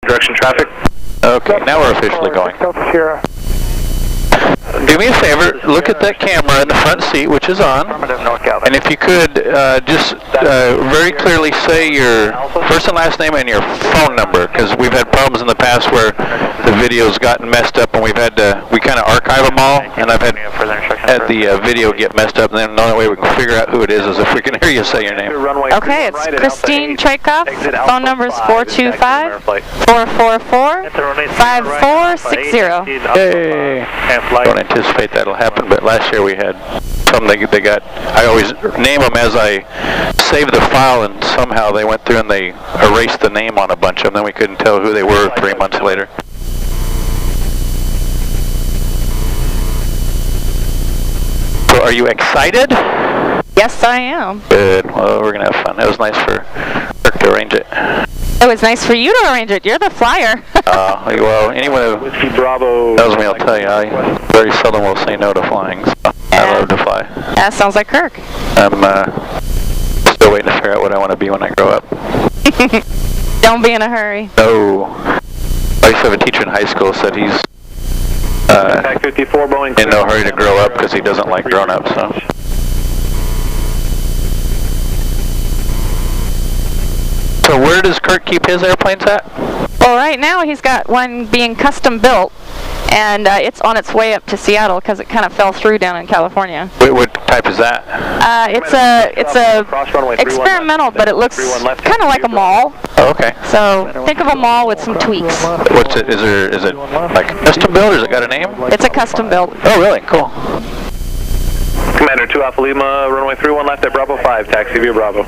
direction traffic. Okay, now we're officially going. Do me a favor, look at that camera in the front seat, which is on, and if you could, just very clearly say your first and last name and your phone number, because we've had problems in the past where the video's gotten messed up, and we kind of archive them all, and I've had the video get messed up, and then the only way we can figure out who it is if we can hear you say your name. Okay, it's Christine Traicoff. Phone number is 425-444-5460. Hey. Don't anticipate that'll happen, but last year we had some they got, I always name them as I save the file, and somehow they went through and they erased the name on a bunch of them, then we couldn't tell who they were 3 months later. So are you excited? Yes, I am. Good. Well, we're going to have fun. It was nice for Kirk to arrange it. It was nice for you to arrange it. You're the flyer. Well, anyone who knows me, I'll tell you, I very seldom will say no to flying. So I love to fly. That sounds like Kirk. I'm still waiting to figure out what I want to be when I grow up. Don't be in a hurry. No. I used to have a teacher in high school said he's in no hurry to grow up because he doesn't like grown-ups. So where does Kirk keep his airplanes at? Well, right now he's got one being custom built, and it's on its way up to Seattle because it kind of fell through down in California. What type is that? It's a experimental, but it looks kind of like a mall. Oh, okay. So think of a mall with some tweaks. What's it? Is it like a custom build, or has it got a name? It's a custom build. Oh, really? Cool. Commander 2 Alpha Lima, runway 31 left at Bravo 5, taxi via Bravo.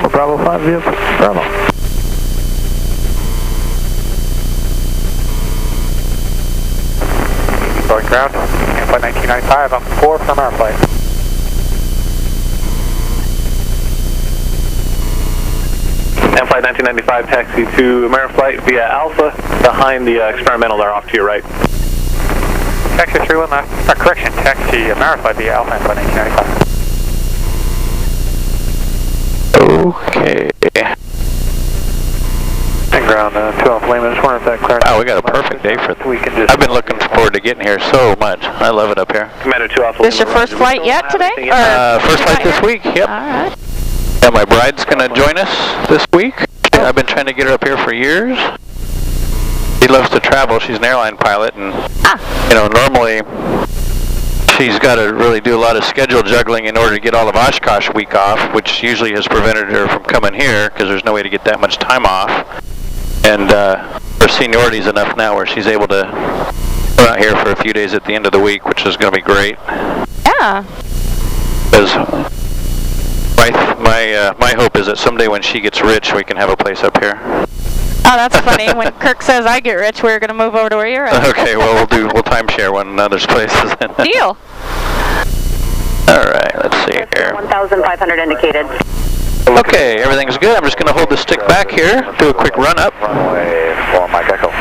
Bravo 5 via Bravo. Going ground, flight 1995, I'm 4 from our flight. And flight 1995, taxi to Ameriflight via Alpha, behind the experimental there off to your right. Taxi 31 left, correction, taxi Ameriflight via Alpha and flight 1995. Okay. And ground 2 Alpha Lima, just wondering if that cleared. Wow, we got a perfect day for this. I've been looking forward to getting here so much. I love it up here. Commander 2 Alpha Lima. This your first flight yet today? First flight this week, yep. All right. Yeah, my bride's going to join us this week. I've been trying to get her up here for years. She loves to travel. She's an airline pilot, and normally she's got to really do a lot of schedule juggling in order to get all of Oshkosh week off, which usually has prevented her from coming here because there's no way to get that much time off. And her seniority is enough now where she's able to come out here for a few days at the end of the week, which is going to be great. Yeah. Because my hope is that someday when she gets rich, we can have a place up here. Oh, that's funny. When Kirk says I get rich, we're going to move over to where you're at. Okay, well, we'll timeshare one in other places. Deal. All right, let's see here. 1,500 indicated. Okay, everything's good. I'm just going to hold the stick back here, do a quick run up. Runway 4 Mike Echo.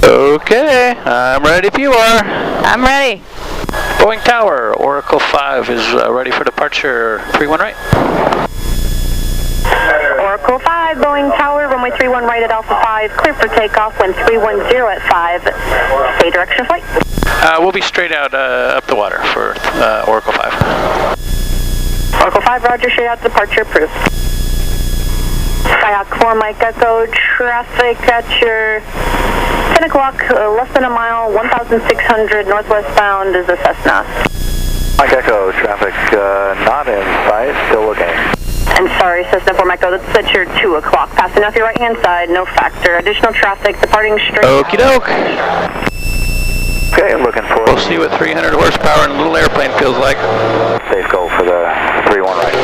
Okay, I'm ready if you are. I'm ready. Boeing Tower, Oracle 5 is ready for departure. 31 right. Oracle 5, Boeing Tower, runway 31 right at Alpha 5, clear for takeoff, wind 310 at 5. Stay direction of flight. We'll be straight out up the water for Oracle 5. Oracle 5, roger, straight out departure approved. Skyhawk 4 Mike Echo, traffic at your 10 o'clock, less than a mile, 1,600 northwest bound is a Cessna. Mike Echo, traffic not in sight, still looking. And sorry, Cessna 4 Mike Echo, that's at your 2 o'clock. Passing off your right hand side, no factor. Additional traffic departing straight. Okie doke. Okay, looking for. We'll see what 300 horsepower in a little airplane feels like. Safe go for the 31 right.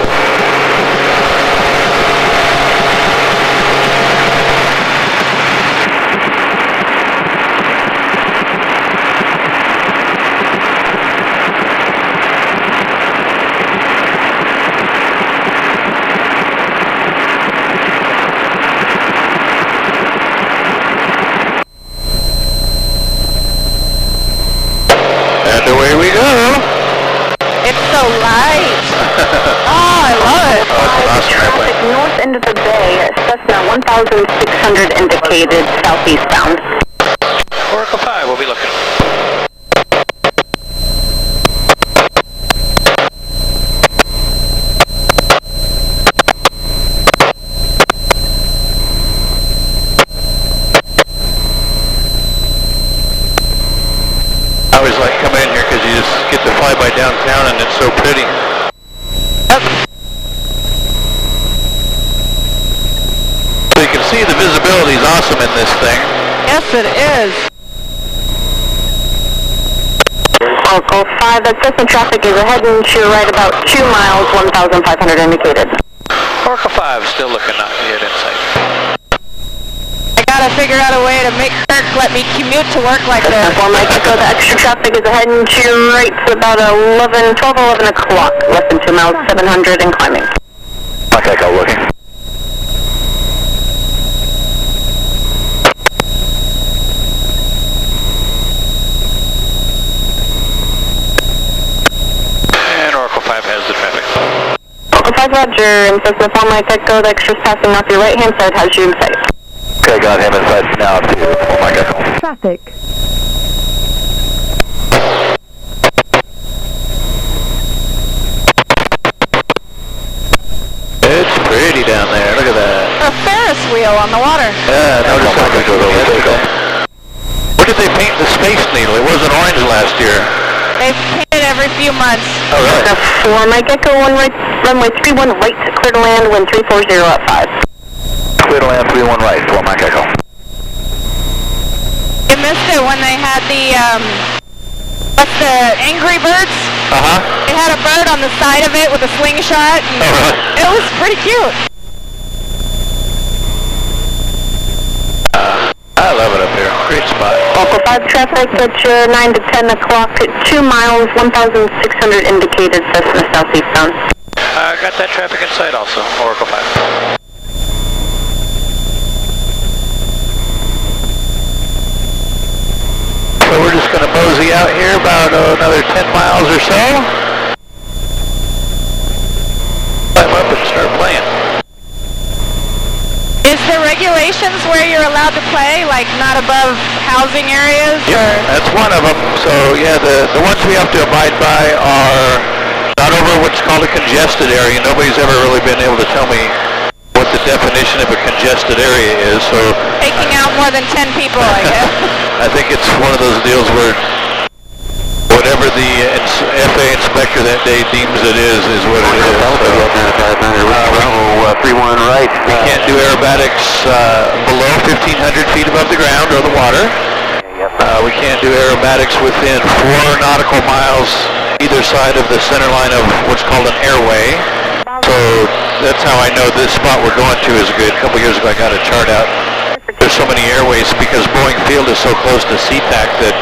so light. Oh, I love it. Oh, it's an awesome Traffic airplane. north end of the bay, Cessna 1600 indicated southeastbound. Oracle 5, we'll be looking. I always like coming in here because you just get to fly by downtown and it's so pretty. So you can see the visibility is awesome in this thing. Yes, it is. Oracle 5, that Cessna traffic is ahead and to your right about 2 miles, 1,500 indicated. Oracle 5 still looking not yet in sight. I gotta figure out a way to make Kirk let me commute to work like this. Well, Mike Echo, the extra traffic is ahead and to your right to about 11 o'clock, less than 2 miles, 700 and climbing. Mike Echo looking. And Oracle 5 has the traffic. Oracle 5, Roger, and Cessna 4, Mike Echo, the extra's passing off your right-hand side, has you in sight. Okay, got him in sight now to Mike Echo. Traffic. It's pretty down there. Look at that. A Ferris wheel on the water. Yeah, notice how much was over yesterday. Where did they paint the Space Needle? It wasn't orange last year. They paint it every few months. Oh, really? The 4, Mike Echo, right, runway 31 right, clear to land, wind 340 at 5. Clear to land 31 right for Mike Echo. You missed it when they had the, what's the Angry Birds? Uh-huh. They had a bird on the side of it with a slingshot. And Oh, really? it was pretty cute. I love it up here. Great spot. Oracle 5 traffic at 9 to 10 o'clock at 2 miles, 1,600 indicated Cessna southeastbound. Got that traffic in sight also. Oracle 5. So we're just going to mosey out here about another 10 miles or so. Climb up and start playing. Is there regulations where you're allowed to play, like not above housing areas? Yep, Or? that's one of them. So yeah, the ones we have to abide by are not over what's called a congested area. Nobody's ever really been able to tell me what the definition of a congested area is. So Taking out more than 10 people, I guess. I think it's one of those deals where whatever the FAA inspector that day deems it is what it is. Bravo 31 right. We can't do aerobatics below 1,500 feet above the ground or the water. We can't do aerobatics within 4 nautical miles either side of the center line of what's called an airway. So that's how I know this spot we're going to is good. A couple years ago I got a chart out. There's so many airways because Boeing Field is so close to SeaFair that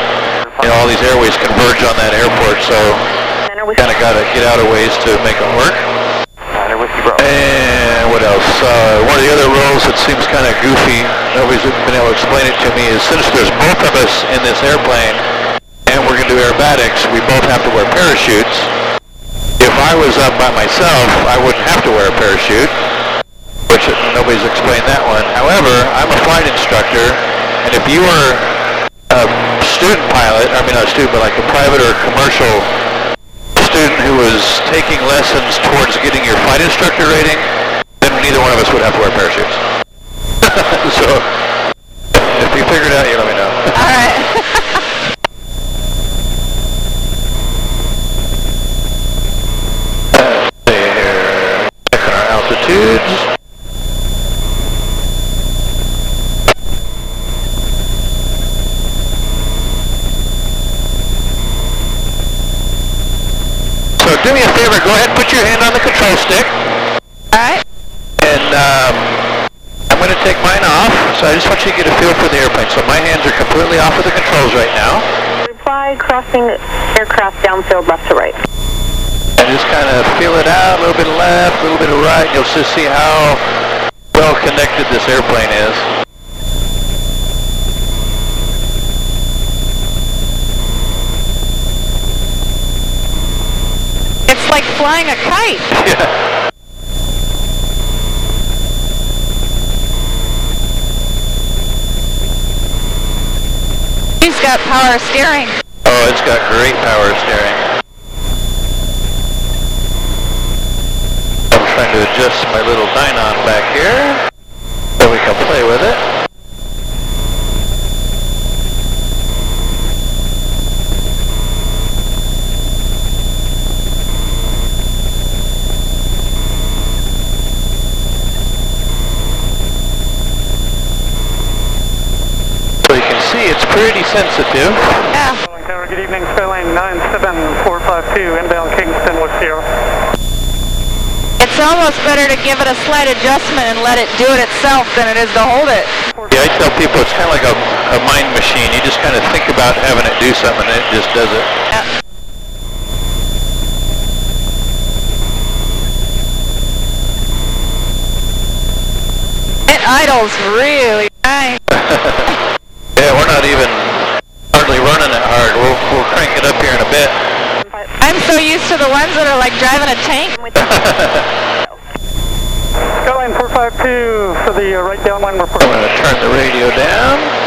all these airways converge on that airport. So kind of got to get out of ways to make it work. And what else? One of the other rules that seems kind of goofy, nobody's been able to explain it to me, is since there's both of us in this airplane and we're going to do aerobatics, we both have to wear parachutes. If I was up by myself, I wouldn't have to wear a parachute, which nobody's explained that one. However, I'm a flight instructor, and if you were a student pilot, I mean not a student, but like a private or commercial student who was taking lessons towards getting your flight instructor rating, then neither one of us would have to wear parachutes. So, if you figure it out, you let me know. All right. Let's see here. Checking our altitudes. So do me a favor, go ahead and put your hand on the control stick. All right. And I'm going to take mine off, so I just want you to get a feel for the airplane. So my hands are completely off of the controls right now. Reply crossing aircraft downfield left to right. And just kind of feel it out, a little bit of left, a little bit of right. You'll just see how well connected this airplane is. It's flying a kite. Yeah. He's got power steering. Oh, it's got great power steering. I'm trying to adjust my little dynon back here so we can play with it. So you can see it's pretty sensitive. Yeah. Good evening, Skyline 97452, inbound Kingston with Sierra. It's almost better to give it a slight adjustment and let it do it itself than it is to hold it. Yeah, I tell people it's kind of like a mind machine. You just kind of think about having it do something and it just does it. Yeah. It idles really nice. Yeah, we're not even hardly running it hard. We'll crank it up here in a bit. I'm so used to the ones that are like driving a tank. Skyline 452 for the right downwind report. I'm going to turn the radio down.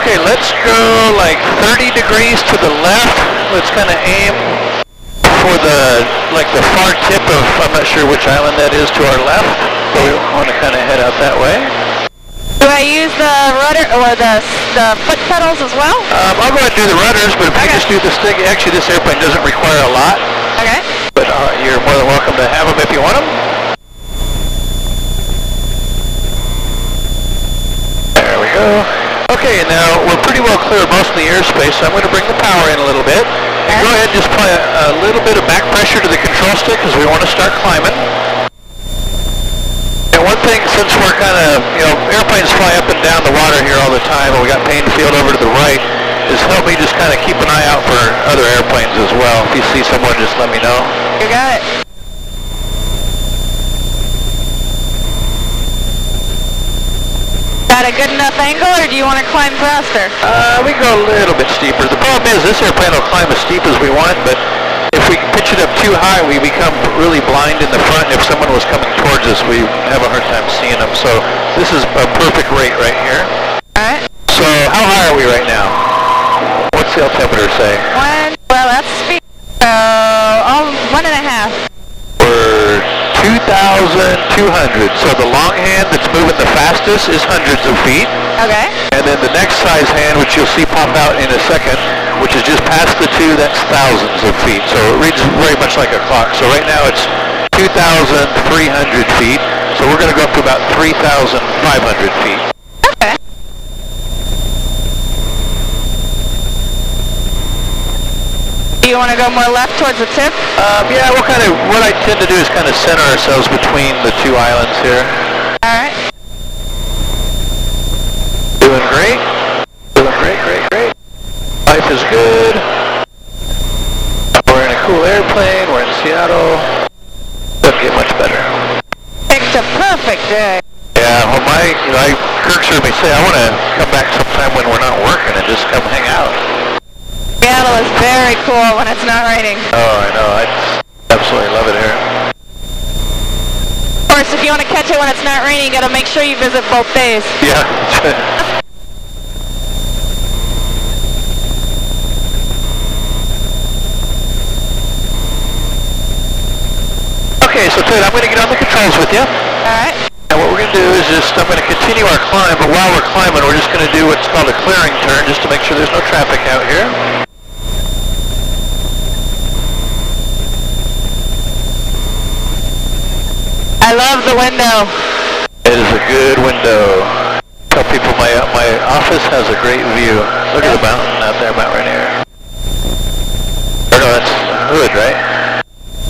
Okay, let's go like 30 degrees to the left. Let's kind of aim for the far tip of, I'm not sure which island that is to our left. So we want to kind of head out that way. Do I use the rudder or the foot pedals as well? I'll go ahead and do the rudders, but if we just do the stick, actually this airplane doesn't require a lot. Okay. But you're more than welcome to have them if you want them. There we go. Okay, now we're pretty well clear of most of the airspace, so I'm going to bring the power in a little bit. And go ahead and just apply a little bit of back pressure to the control stick because we want to start climbing. And one thing, since we're kind of, airplanes fly up and down the water here all the time, and we got Payne Field over to the right, is help me just kind of keep an eye out for other airplanes as well. If you see someone, just let me know. You got it. Got a good enough angle, or do you want to climb faster? We go a little bit steeper. The problem is this airplane will climb as steep as we want, but if we pitch it up too high, we become really blind in the front. If someone was coming towards us, we have a hard time seeing them. So this is a perfect rate right here. All right. So how high are we right now? What's the altimeter say? Well, that's speed. So, 1.5. We're 2,200. So the long hand that's moving the fastest is hundreds of feet. Okay. And then the next size hand, which you'll see pop out in a second, which is just past the 2, that's thousands of feet. So it reads very much like a clock. So right now it's 2,300 feet. So we're going to go up to about 3,500 feet. Okay. Do you want to go more left towards the tip? Yeah, what I tend to do is kind of center ourselves between the two islands here. All right. Doing great. Doing great. Life is good. We're in a cool airplane. We're in Seattle. Doesn't get much better. Picked a perfect day. Yeah, well, Kirk's heard me say I want to come back sometime when we're not working and just come hang out. Seattle is very cool when it's not raining. Oh, I know. I absolutely love it here. Of course, if you want to catch it when it's not raining, you got to make sure you visit both days. Yeah. Okay, so Ted, I'm going to get on the controls with you. All right. And what we're going to do is I'm going to continue our climb, but while we're climbing, we're just going to do what's called a clearing turn, just to make sure there's no traffic out here. I love the window. It is a good window. Tell people my office has a great view. Look at the mountain out there, about right here. Or no, that's Hood, right?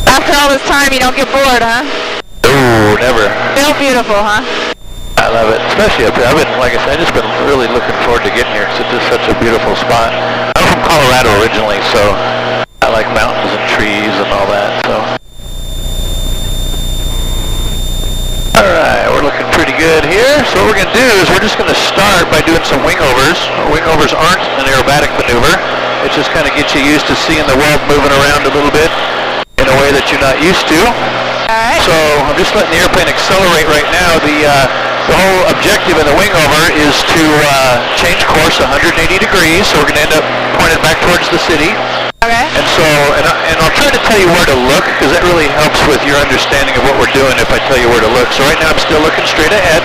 After all this time, you don't get bored, huh? Oh, never. Still beautiful, huh? I love it, especially up here. I've been, like I said, I've just been really looking forward to getting here because it's just such a beautiful spot. I'm from Colorado originally, so I like mountains and trees and all that, so. Alright, we're looking pretty good here. So what we're going to do is we're just going to start by doing some wingovers. Wingovers aren't an aerobatic maneuver. It just kind of gets you used to seeing the world moving around a little bit in a way that you're not used to. Alright. So I'm just letting the airplane accelerate right now. The whole objective in the wingover is to change course 180 degrees. So we're going to end up pointed back towards the city. Okay. And so, and I'll try to tell you where to look because that really helps with your understanding of what we're doing if I tell you where to look. So right now I'm still looking straight ahead.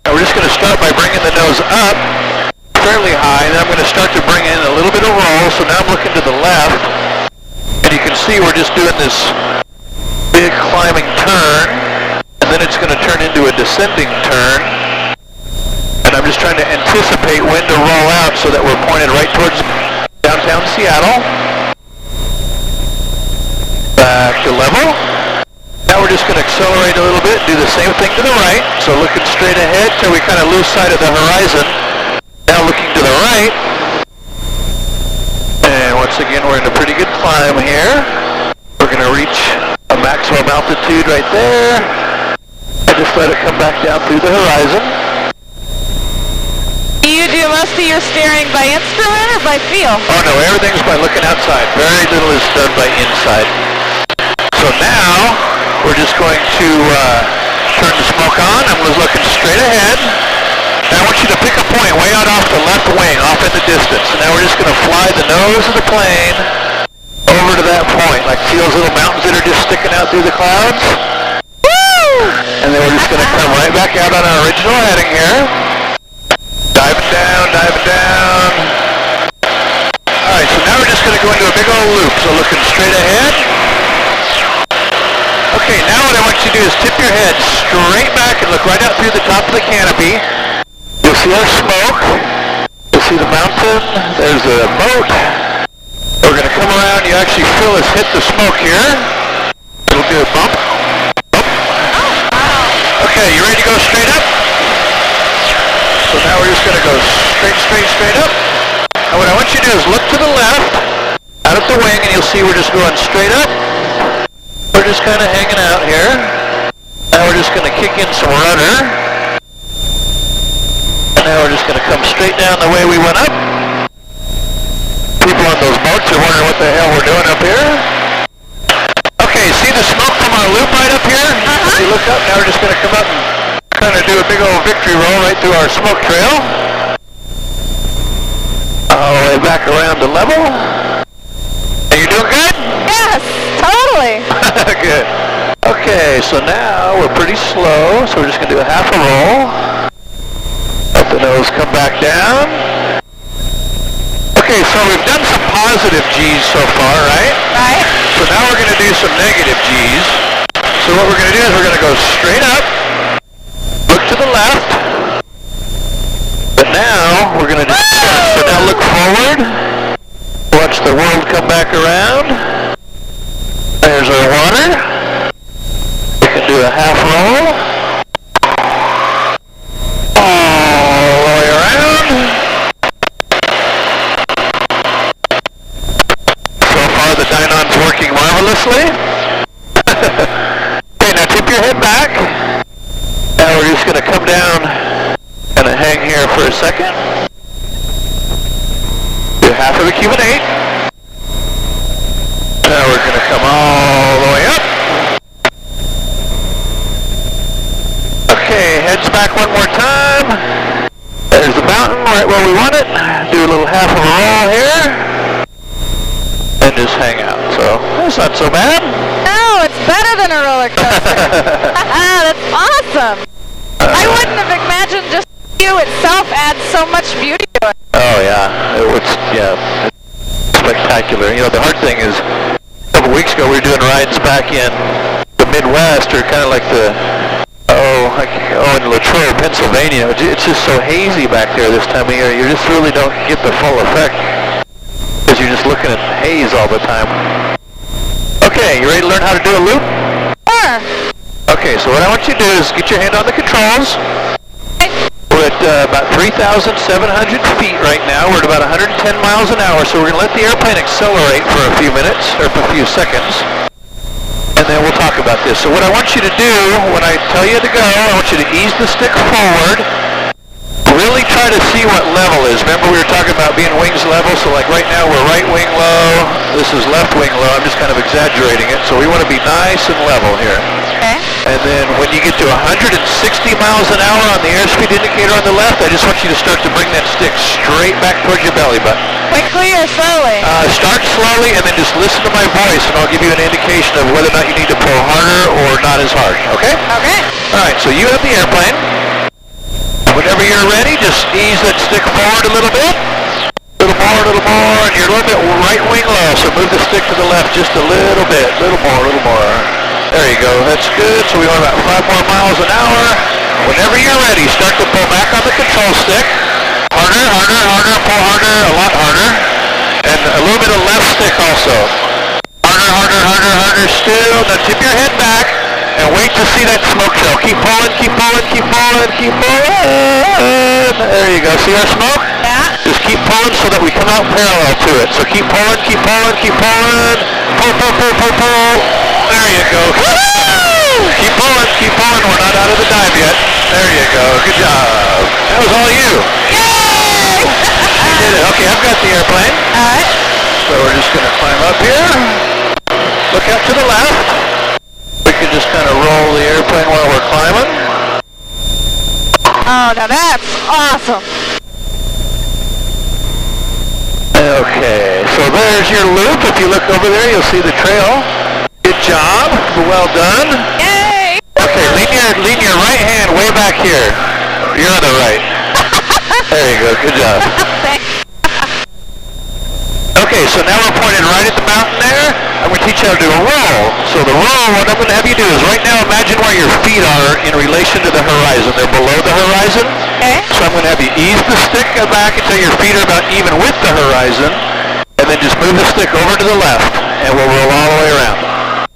And we're just going to start by bringing the nose up fairly high. And then I'm going to start to bring in a little bit of roll. So now I'm looking to the left. And you can see we're just doing this big climbing turn. And then it's going to turn into a descending turn. And I'm just trying to anticipate when to roll out so that we're pointed right towards downtown Seattle. Back to level. Now we're just going to accelerate a little bit, do the same thing to the right. So looking straight ahead till we kind of lose sight of the horizon. Now looking to the right. And once again, we're in a pretty good climb here. We're going to reach a maximum altitude right there. And just let it come back down through the horizon. Do you do most of your steering by instrument or by feel? Oh no, everything's by looking outside. Very little is done by inside. So now, we're just going to turn the smoke on. I'm looking straight ahead. And I want you to pick a point way out off the left wing, off in the distance. And now we're just going to fly the nose of the plane over to that point. Like see those little mountains that are just sticking out through the clouds? Woo! And then we're just going to come right back out on our original heading here. Diving down, diving down. Alright, so now we're just going to go into a big old loop. So looking straight ahead. Okay, now what I want you to do is tip your head straight back and look right out through the top of the canopy. You'll see our smoke. You'll see the mountain. There's a boat. We're going to come around. You actually feel us hit the smoke here. It'll do a bump. Okay, you ready to go straight up? So now we're just going to go straight up. And what I want you to do is look to the left, out at the wing, and you'll see we're just going straight up. We're just kind of hanging out here. Now we're just going to kick in some rudder. And now we're just going to come straight down the way we went up. People on those boats are wondering what the hell we're doing up here. Okay, see the smoke from our loop right up here? If you look up, now we're just going to come up and kind of do a big old victory roll right through our smoke trail. All the way back around to level. Are you doing good? Yes, totally. Good. Okay, so now we're pretty slow, so we're just going to do a half a roll. Let the nose come back down. Okay, so we've done some positive G's so far, right? Right. So now we're going to do some negative G's. So what we're going to do is we're going to go straight up, look to the left, but now we're going to just, so now look forward, watch the world come back around. There's our water. We can do a half roll. All the way around. So far the Dynon's working marvelously. Okay, now tip your head back. Now we're just going to come down and hang here for a second. Do half of the Cuban 8. Now we're going to come all the way up. Okay, heads back one more time. There's the mountain right where we want it. Do a little half of a roll here. And just hang out. So, that's not so bad. No, it's better than a roller coaster. That's awesome. I wouldn't have imagined just you itself adds so much beauty to it. Oh, yeah. It's spectacular. You know, the hard thing is, a couple weeks ago we were doing rides back in the Midwest, or kind of like in Latrobe, Pennsylvania. It's just so hazy back there this time of year. You just really don't get the full effect because you're just looking at haze all the time. Okay, you ready to learn how to do a loop? Sure. Okay, so what I want you to do is get your hand on the controls. at about 3,700 feet right now. We're at about 110 miles an hour, so we're going to let the airplane accelerate for a few minutes, or for a few seconds, and then we'll talk about this. So what I want you to do, when I tell you to go, I want you to ease the stick forward. Really try to see what level is. Remember we were talking about being wings level, so like right now we're right wing low, this is left wing low. I'm just kind of exaggerating it, so we want to be nice and level here. Okay. And then when you get to 160 miles an hour on the airspeed indicator on the left, I just want you to start to bring that stick straight back towards your belly button. Quickly or slowly? Start slowly and then just listen to my voice and I'll give you an indication of whether or not you need to pull harder or not as hard, okay? Okay. Alright, so you have the airplane. Whenever you're ready, just ease that stick forward a little bit. A little more, and you're a little bit right wing low, so move the stick to the left just a little bit. A little more. There you go, that's good. So we want about 5 more miles an hour. Whenever you're ready, start to pull back on the control stick. Harder, pull harder, a lot harder. And a little bit of left stick also. Harder still. Now tip your head back. And wait to see that smoke trail. Keep pulling. There you go. See our smoke? Yeah. Just keep pulling so that we come out parallel to it. So keep pulling. Pull. There you go. Woo-hoo! Keep pulling. We're not out of the dive yet. There you go. Good job. That was all you. Yay! You did it. Okay, I've got the airplane. All right. So we're just going to climb up here. Look out to the left. We can just kind of roll the airplane while we're climbing. Oh, now that's awesome. Okay, so there's your loop. If you look over there, you'll see the trail. Good job. Well done. Yay! Okay, lean your right hand way back here. Your other right. There you go. Good job. Thanks. Okay, so now we're pointed right at the mountain there. I'm going to teach you how to do a roll. So the roll, what I'm going to have you do is right now imagine where your feet are in relation to the horizon. They're below the horizon. Okay. So I'm going to have you ease the stick back until your feet are about even with the horizon. And then just move the stick over to the left. And we'll roll all the way around.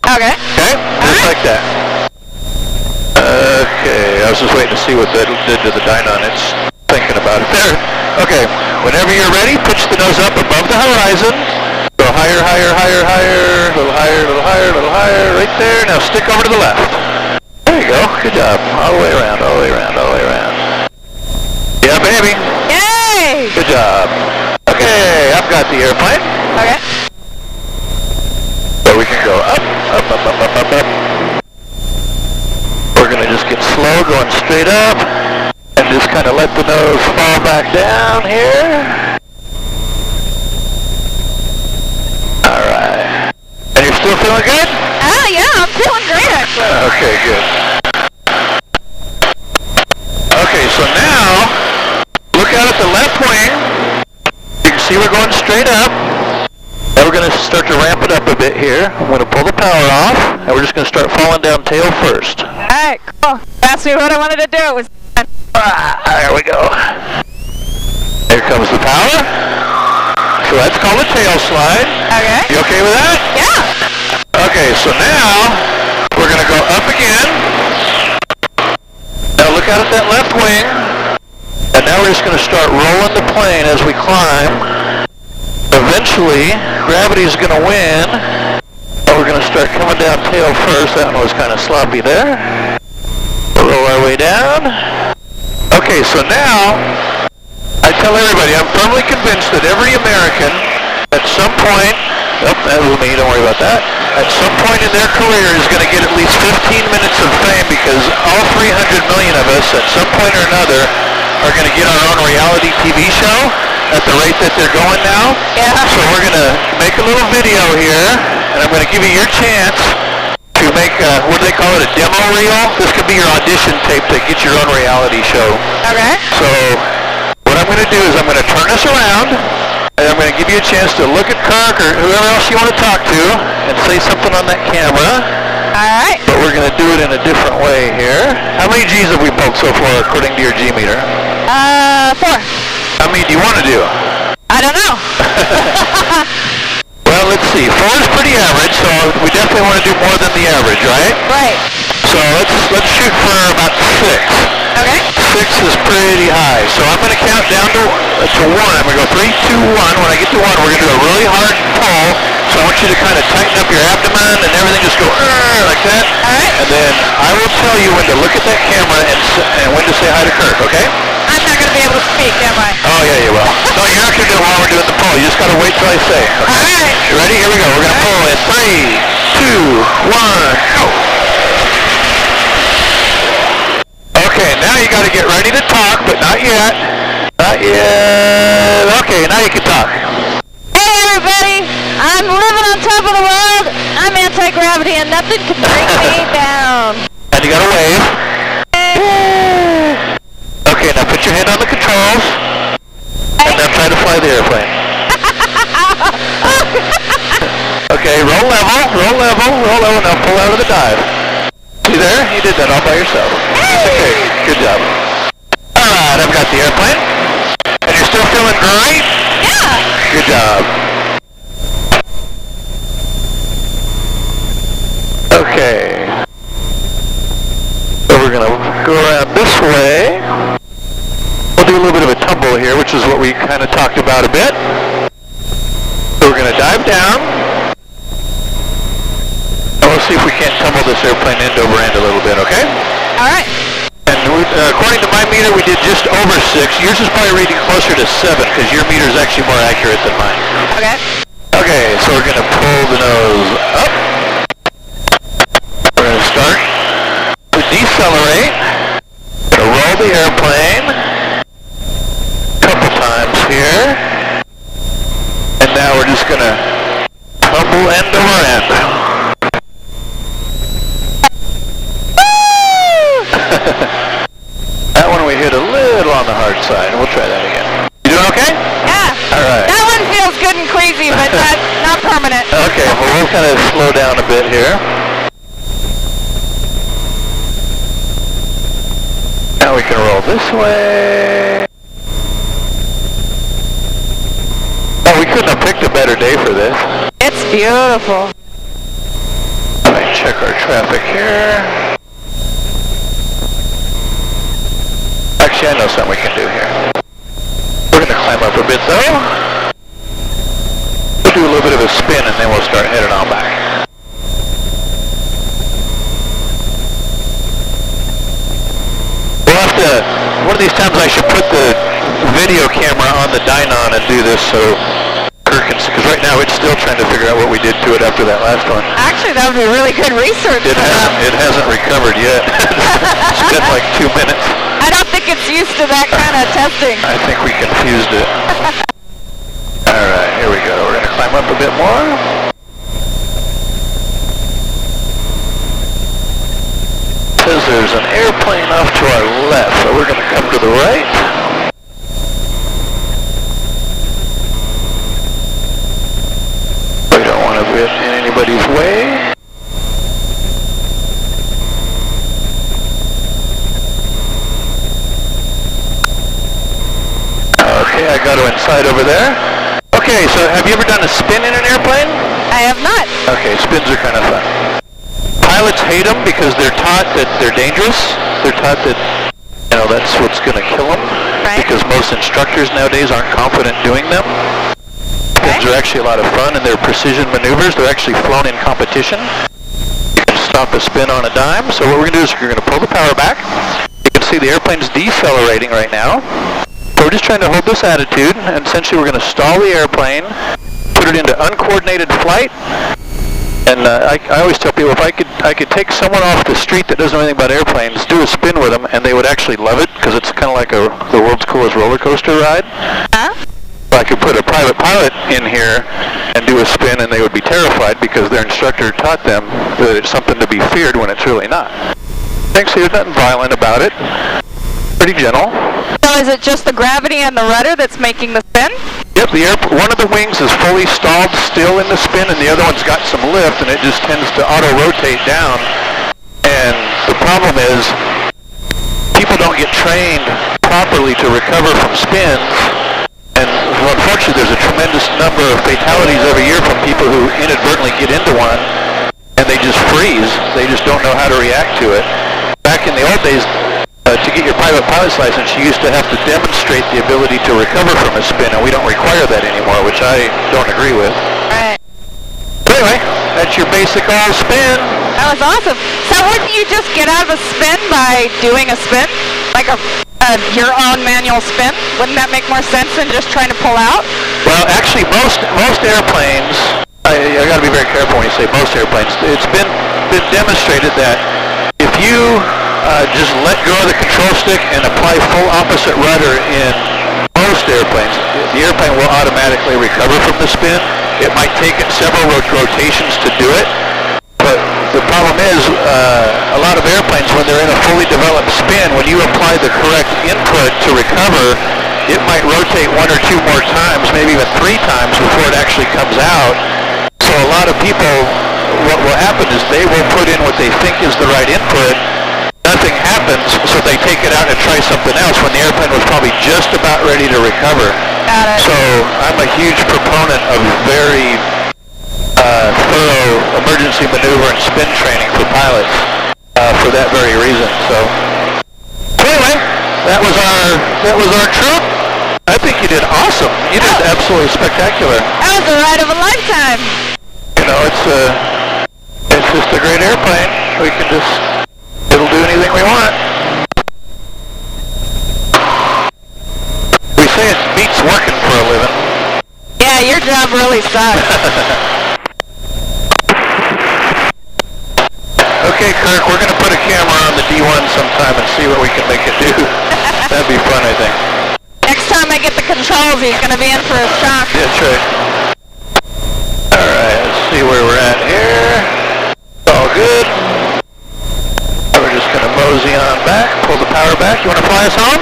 Okay. Okay? Just like that. Okay, I was just waiting to see what that did to the dynon. It's thinking about it there. Okay, whenever you're ready, pitch the nose up above the horizon. Go higher, a little higher, right there. Now stick over to the left. There you go, good job. All the way around. Yeah, baby. Yay! Good job. Okay, I've got the airplane. Okay. So we can go up. We're going to just get slow, going straight up. And just kind of let the nose fall back down here. Alright. And you're still feeling good? Oh, yeah, I'm feeling great, actually. Okay, good. Okay, so now, look out at the left wing. You can see we're going straight up. Now we're going to start to ramp it up a bit here. I'm going to pull the power off, and we're just going to start falling down tail first. All right, cool. That's what I wanted to do. It was There we go. Here comes the power. So that's called a tail slide. Okay. You okay with that? Yeah. Okay, so now we're going to go up again. Now look out at that left wing. And now we're just going to start rolling the plane as we climb. Eventually, gravity is going to win. We're going to start coming down tail first. That one was kind of sloppy there. We'll roll our way down. Okay, so now, I tell everybody, I'm firmly convinced that every American, at some point, that was me, don't worry about that, at some point in their career is going to get at least 15 minutes of fame because all 300 million of us, at some point or another, are going to get our own reality TV show at the rate that they're going now. Yeah. So we're going to make a little video here, and I'm going to give you your chance to make, what do they call it, a demo reel? This could be your audition tape to get your own reality show. Okay. So what I'm going to do is I'm going to turn us around, and I'm going to give you a chance to look at Kirk or whoever else you want to talk to and say something on that camera. All right. But we're going to do it in a different way here. How many G's have we pulled so far according to your G meter? 4. How many do you want to do? I don't know. Well, let's see. 4 is pretty average, so we definitely want to do more than the average, right? Right. So let's shoot for about 6. Okay. 6 is pretty high. So I'm going to count down to 1. I'm going to go 3, 2, 1. When I get to 1, we're going to do a really hard pull. So I want you to kind of tighten up your abdomen and everything, just go like that. All right. And then I will tell you when to look at that camera and when to say hi to Kirk, okay? I'm not going to be able to speak, am I? Oh, yeah, you will. No, you're not going to do it while we're doing the pull. You just got to wait till I say. Okay? All right. You ready? Here we go. We're going to pull in 3, 2, 1, go. Okay, now you got to get ready to talk, but not yet. Not yet. Okay, now you can talk. Hey, everybody. I'm living on top of the world. I'm anti-gravity, and nothing can bring me down. And you got to wave. Okay, now put your hand on the controls. And now try to fly the airplane. Okay, roll level, roll level, roll level. Now pull out of the dive. See there? You did that all by yourself. Okay, good job. Alright, I've got the airplane. And you're still feeling great? Yeah. Good job. Okay. So we're going to go around this way. We'll do a little bit of a tumble here, which is what we kind of talked about a bit. So we're going to dive down. And we'll see if we can't tumble this airplane end over end a little bit, okay? All right. And according to my meter, we did just over 6. Yours is probably reading closer to 7 because your meter is actually more accurate than mine. Okay. Okay, so we're going to pull the nose up. We're going to start to decelerate. We're going to roll the airplane a couple times here. And now we're just going to tumble end over end. That one we hit a little on the hard side. We'll try that again. You doing okay? Yeah. All right. That one feels good and crazy, but not permanent. Okay, well we'll kind of slow down a bit here. Now we can roll this way. Oh, we couldn't have picked a better day for this. It's beautiful. Let me check our traffic here. Actually, I know something we can do here. We're going to climb up a bit, though. We'll do a little bit of a spin, and then we'll start heading on back. We'll have to... One of these times I should put the video camera on the Dynon and do this so Kirk can... Because right now it's still trying to figure out what we did to it after that last one. Actually, that would be really good research. It hasn't recovered yet. It's been like 2 minutes. I don't think it's used to that kind of testing. I think we confused it. Alright, here we go. We're going to climb up a bit more. Says there's an airplane off to our left, so we're going to come to the right. We don't want to get in anybody's way. Okay, I got to inside over there. Okay, so have you ever done a spin in an airplane? I have not. Okay, spins are kind of fun. Pilots hate them because they're taught that they're dangerous. They're taught that, you know, that's what's going to kill them. Right. Because most instructors nowadays aren't confident doing them. Spins are actually a lot of fun, and they're precision maneuvers. They're actually flown in competition. You can stop a spin on a dime. So what we're going to do is we're going to pull the power back. You can see the airplane's decelerating right now. So we're just trying to hold this attitude, and essentially we're going to stall the airplane, put it into uncoordinated flight, and I always tell people if I could take someone off the street that doesn't know anything about airplanes, do a spin with them, and they would actually love it because it's kind of like the world's coolest roller coaster ride. Huh? I could put a private pilot in here and do a spin, and they would be terrified because their instructor taught them that it's something to be feared when it's really not. Thanks, there's nothing violent about it. Pretty gentle. So is it just the gravity and the rudder that's making the spin? Yep, one of the wings is fully stalled still in the spin, and the other one's got some lift, and it just tends to auto-rotate down. And the problem is, people don't get trained properly to recover from spins, and unfortunately there's a tremendous number of fatalities every year from people who inadvertently get into one, and they just freeze. They just don't know how to react to it. Back in the old days, to get your private pilot's license, you used to have to demonstrate the ability to recover from a spin, and we don't require that anymore, which I don't agree with. Right. Anyway, that's your basic all spin. That was awesome. So wouldn't you just get out of a spin by doing a spin? Like your own manual spin? Wouldn't that make more sense than just trying to pull out? Well, actually, most airplanes, I got to be very careful when you say most airplanes. It's been demonstrated that if you just let go of the control stick and apply full opposite rudder in most airplanes, the airplane will automatically recover from the spin. It might take it several rotations to do it, but the problem is a lot of airplanes, when they're in a fully developed spin, when you apply the correct input to recover, it might rotate 1 or 2 more times, maybe even 3 times before it actually comes out. So a lot of people, what will happen is they will put in what they think is the right input. Nothing happens, so they take it out and try something else when the airplane was probably just about ready to recover. Got it. So I'm a huge proponent of very thorough emergency maneuver and spin training for pilots for that very reason. So anyway, that was our trip. I think you did awesome. You did absolutely spectacular. That was the ride of a lifetime. You know, it's just a great airplane. It'll do anything we want. We say it beats working for a living. Yeah, your job really sucks. Okay, Kirk, we're going to put a camera on the D1 sometime and see what we can make it do. That'd be fun, I think. Next time I get the controls, he's going to be in for a shock. That's right. Alright, let's see where we're at here. All good. We're just going to mosey on back, pull the power back. You want to fly us home?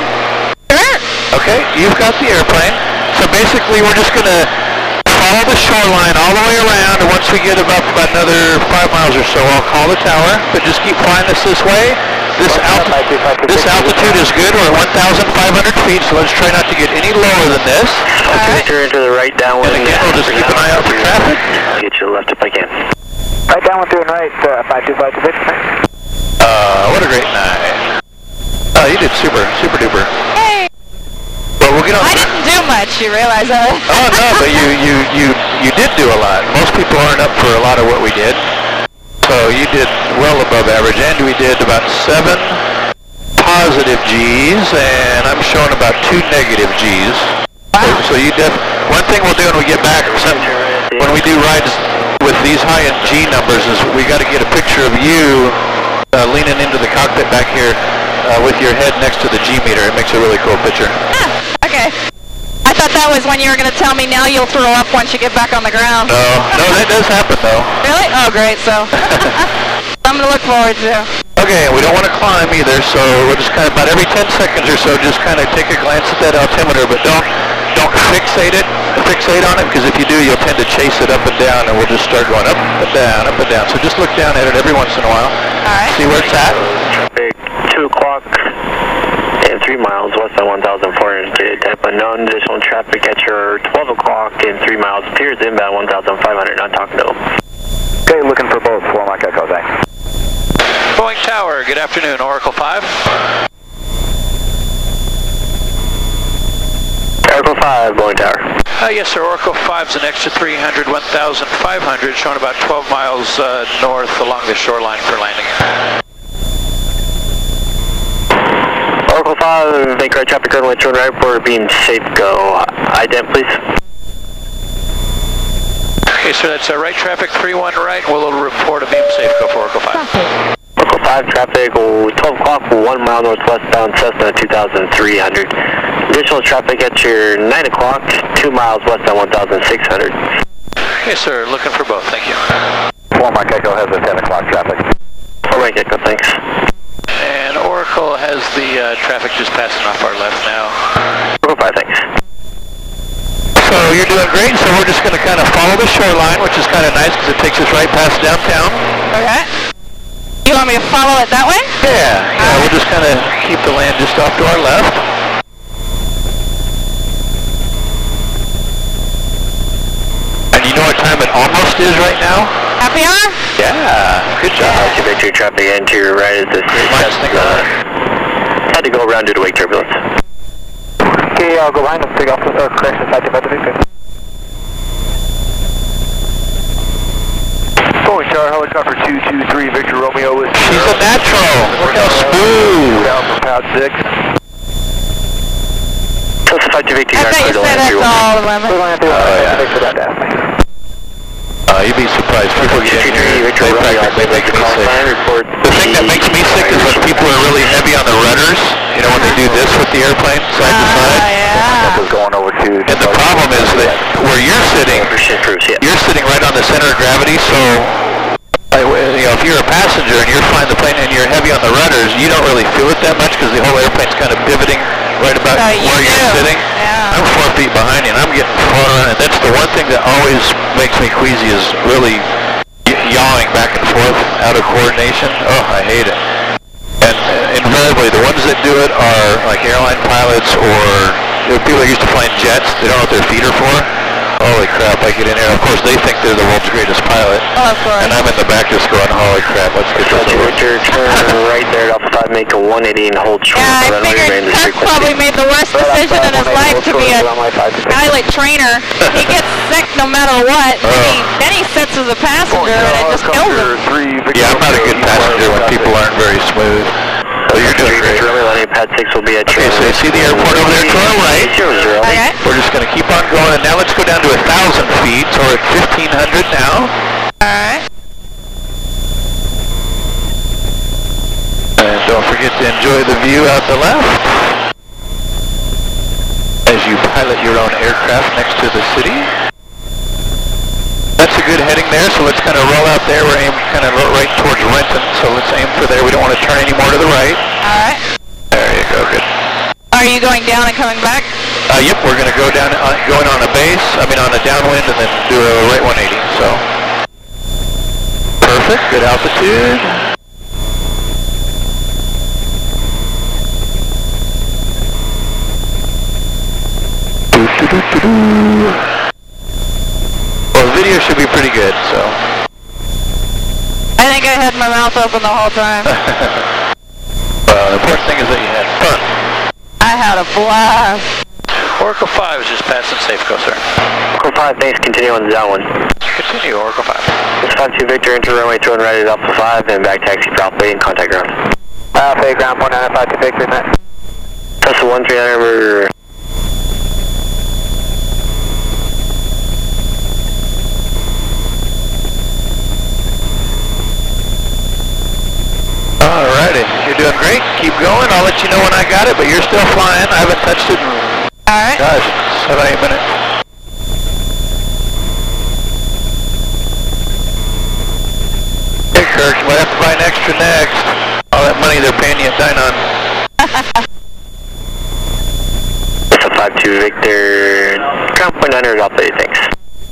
Sure. Okay, you've got the airplane. So basically we're just going to follow the shoreline all the way around, and once we get about another 5 miles or so, I'll call the tower, but just keep flying us this way. This altitude is good. We're at 1,500 feet, so let's try not to get any lower than this. Okay, turn to the right downwind. And again, we'll just keep an eye out for traffic. I'll get you left if I can. Right downwind through and right, 52526. What a great night. Oh, you did super duper. Hey. Well, we'll get on. I didn't do much, you realize that? Oh no, but you did do a lot. Most people aren't up for a lot of what we did. So you did well above average, and we did about 7 positive G's, and I'm showing about 2 negative G's. Wow. So you one thing we'll do when we get back, when we do rides with these high G numbers, is we got to get a picture of you leaning into the cockpit back here with your head next to the G meter. It makes a really cool picture. Ah, okay. I thought that was when you were going to tell me now you'll throw up once you get back on the ground. No, that does happen though. Really? Oh, great. So something to look forward to. Okay, we don't want to climb either, so we'll just kind of about every 10 seconds or so, just kind of take a glance at that altimeter, but don't fixate on it, because if you do, you'll tend to chase it up and down, and we'll just start going up and down, up and down. So just look down at it every once in a while. All right. See where it's at. Traffic 2 o'clock and 3 miles west on 1,400. Type unknown. Additional traffic at your 12 o'clock and 3 miles. Appears inbound 1,500. Not talking to them. Okay, looking for both. 4 Mike Echo, thanks. Boeing Tower, good afternoon, Oracle 5. Oracle 5, Boeing Tower. Yes, sir, Oracle 5's an extra 300, 1,500, showing about 12 miles north along the shoreline for landing. Oracle 5, make right traffic runway 2 right for being safe, go. Ident, please. Okay, sir, that's right traffic 31 right, we'll report a beam safe, go for Oracle 5. Oracle 5 traffic, 12 o'clock, 1 mile northwestbound, Cessna 2,300. Additional traffic at your 9 o'clock, 2 miles west on 1,600. Yes, sir, looking for both, thank you. 4 Mike Echo has the 10 o'clock traffic. 4 Mike Echo, thanks. And Oracle has the traffic just passing off our left now. Oracle 5, thanks. So you're doing great, so we're just going to kind of follow the shoreline, which is kind of nice because it takes us right past downtown. Okay. You want me to follow it that way? Yeah, we'll just kind of keep the land just off to our left. And you know what time it almost is right now? Happy hour? Yeah, good job. Victory traffic and to your right is the Had to go around due to wake turbulence. Okay, I'll go behind and take off the correction 525 to Victor. Going Tower, helicopter 223, Victor Romeo is... She's a natural! Look how smooth! Down from pad 6. Testify to Victor, I bet you said that to all the women. You'd be surprised. People get in here, they practically make me sick. The thing that makes me sick is when people are really heavy on the rudders, you know, when they do this with the airplane, side to side. Yeah. Going over to... And the problem is that where you're sitting right on the center of gravity, so, you know, if you're a passenger and you're flying the plane and you're heavy on the rudders, you don't really feel it that much because the whole airplane's kind of pivoting right about where you're sitting. Yeah. I'm 4 feet behind you and I'm getting far, and that's the one thing that always makes me queasy is really yawing back and forth out of coordination. Oh, I hate it. And invariably, the ones that do it are like airline pilots or people that are used to flying jets. They don't know what their feet are for. Holy crap, I get in there. Of course, they think they're the world's greatest pilot. Oh, of course. And I'm in the back just going, holy crap, let's get this over. Victor, turn right there at Alpha 5, make a 180 and hold short. Yeah, I figured Kirk probably made the worst decision in his life to be a pilot trainer. He gets sick no matter what. Then he sits as a passenger and it just kills him. Yeah, I'm not a good passenger when people aren't very smooth. Oh, you're doing great. Landing pad 6 will be at Okay, so you see the airport over there to our right. Okay. We're just going to keep on going, and now let's go down to 1,000 feet, so we're at 1,500 now. Alright. And don't forget to enjoy the view out the left as you pilot your own aircraft next to the city. That's a good heading there, so let's kind of roll out there. We're aiming kind of right towards Renton, so let's aim for there. We don't want to turn any more to the right. Alright. There you go, good. Are you going down and coming back? Yep, we're going to go down, going on a base, on a downwind, and then do a right 180, so. Perfect, good altitude. Well, the video should be pretty good, so. I think I had my mouth open the whole time. Well, the important thing is that you had fun. I had a blast. Oracle 5 is just passing Safeco, sir. Oracle 5, thanks, continue on the downwind. Continue, Oracle 5. It's 5-2 Victor, enter runway 2 and right at Alpha 5, and back taxi for Alpha 8 and contact ground. Alpha 8, ground 195 to Victor, net. Tesla 1-300, we're... Alrighty, you're doing great. Keep going. I'll let you know when I got it, but you're still flying. I haven't touched it in, Alright. gosh, 7-8 minutes. Hey, Kirk, we'll have to buy an extra next. All that money they're paying you at Dynon. It's a 5-2 Victor, ground 100, Alpha 8, thanks.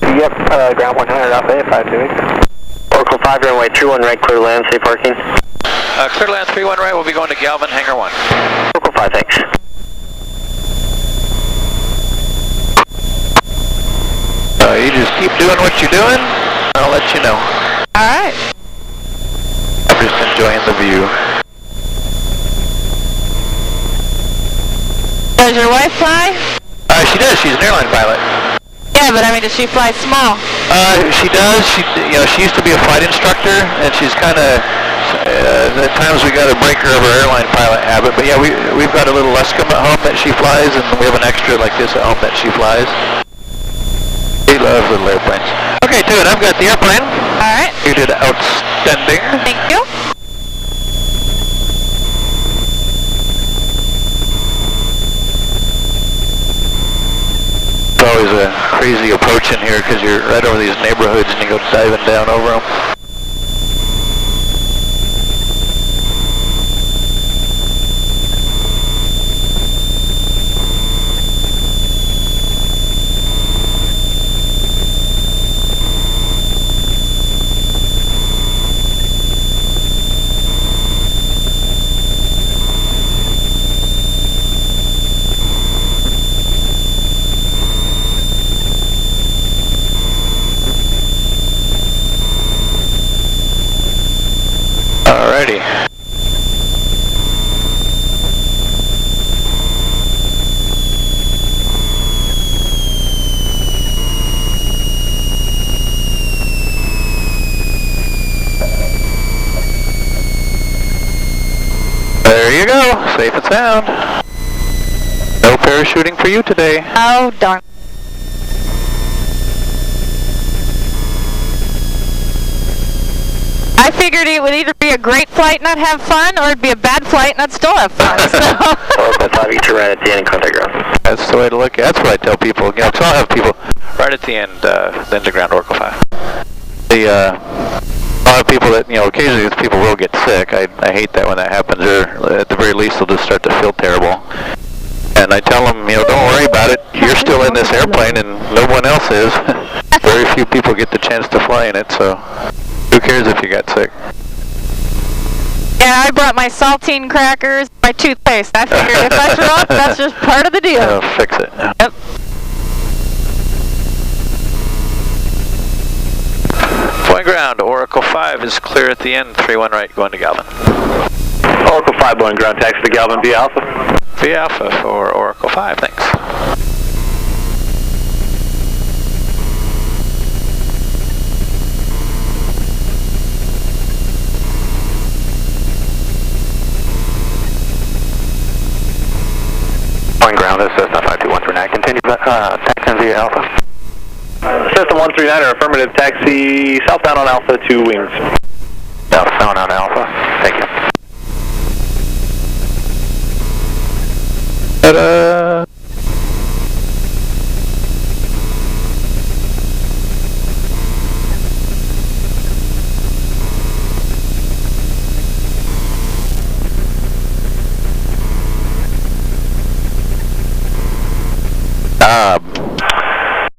Yep, ground 100, Alpha 8, 5-2 Victor. Oracle 5, runway 31 right, clear land, safe parking. Clear land 31 right, we'll be going to Galvin, Hangar 1. Oracle 5, thanks. You just keep doing what you're doing, I'll let you know. Alright. I'm just enjoying the view. Does your wife fly? She does, she's an airline pilot. Yeah, but I mean, does she fly small? She does. She used to be a flight instructor, and she's kind of. At times we got to break her of her airline pilot habit. But yeah, we've got a little Luscombe at home that she flies, and we have an extra like this at home that she flies. She loves little airplanes. Okay, dude, I've got the airplane. All right. You did outstanding. Thank you. It's always a crazy approach in here because you're right over these neighborhoods and you go diving down over them. safe and sound. No parachuting for you today. Oh, darn. I figured it would either be a great flight and not have fun, or it'd be a bad flight and I'd still have fun. So. Well, that's how you get right at the end contact ground. That's the way to look at it. That's what I tell people. You know, because I'll have people right at the end to ground Oracle 5. A lot of people that, you know, occasionally people will get sick. I hate that when that happens, or at the very least they'll just start to feel terrible. And I tell them, you know, don't worry about it. You're still in this airplane and no one else is. Very few people get the chance to fly in it, so who cares if you got sick? Yeah, I brought my saltine crackers, my toothpaste. I figured if I throw up, that's just part of the deal. I'll fix it. Yep. Point ground, Oracle 5 is clear at the end, 3-1 right, going to Galvin. Oracle 5 going ground, taxi to Galvin via Alpha. Via Alpha for Oracle 5, thanks. Point ground, this is Cessna 52139. Continue taxiing via Alpha. Cessna 139, affirmative taxi southbound on Alpha 2 wings.